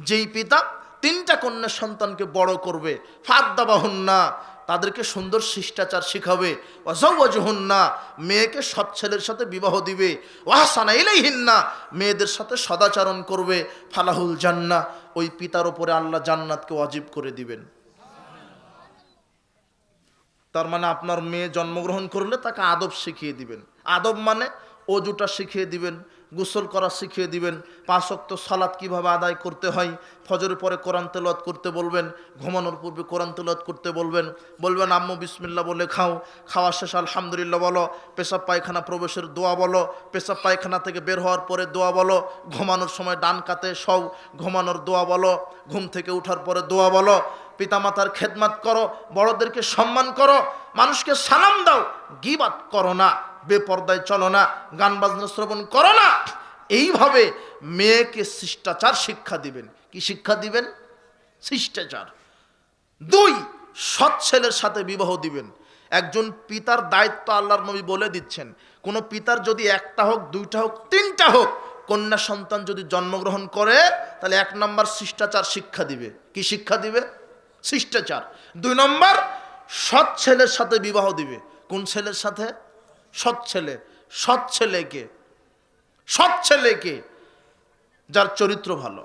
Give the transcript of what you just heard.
যেই পিতা তিনটা কন্যা সন্তানকে বড় করবে, ফাদ্দাবাহুন্না, তাদেরকে সুন্দর শিষ্টাচার শিখাবে, ওয়াজাওয়াজহুন্না, মেয়েকে সৎ ছেলের সাথে বিবাহ দিবে, ওয়াহসানা ইলাইহিন্না, মেয়েদের সাথে সদাচরণ করবে, ফালাহুল জান্নাহ, ওই পিতার উপরে আল্লাহ জান্নাতকে ওয়াজিব করে দিবেন। তার মানে আপনার মেয়ে জন্মগ্রহণ করলে তাকে আদব শিখিয়ে দিবেন। আদব মানে অজুটা শিখিয়ে দিবেন, গোসল করা শিখিয়ে দিবেন, 5 ওয়াক্ত সালাত কিভাবে আদায় করতে হয়, ফজরের পরে কোরআন তেলাওয়াত করতে বলবেন, ঘুমানোর পূর্বে কোরআন তেলাওয়াত করতে বলবেন, বলবেন আম্মু বিসমিল্লাহ বলে খাও, খাওয়া শেষ আলহামদুলিল্লাহ বলো, পেশাব পায়খানা প্রবেশের দোয়া বলো, পেশাব পায়খানা থেকে বের হওয়ার পরে দোয়া বলো, ঘুমানোর সময় ডান কাতে শও, ঘুমানোর দোয়া বলো, ঘুম থেকে ওঠার পরে দোয়া বলো, পিতামাতার খেদমত করো, বড়দেরকে সম্মান করো, মানুষকে সালাম দাও, গীবাত করো না, বেপরদায় চলো না, গান বাজনা শ্রবণ করো না। এইভাবে মেয়েকে শিষ্টাচার শিক্ষা দিবেন। কি শিক্ষা দিবেন? শিষ্টাচার। 2, সৎ ছেলের সাথে বিবাহ দিবেন। একজন পিতার দায়িত্ব আল্লাহর নবী বলে দিচ্ছেন, কোন পিতার যদি একটা হোক, 2টা হোক, 3টা হোক কন্যা সন্তান যদি জন্মগ্রহণ করে, তাহলে 1 নম্বর শিষ্টাচার শিক্ষা দিবে। কি শিক্ষা দিবে? শিষ্টাচার। 2 নম্বর, সৎ ছেলের সাথে বিবাহ দিবে। কোন ছেলের সাথে? সৎ ছেলে। সৎ ছেলেকে, সৎ ছেলেকে যার চরিত্র ভালো।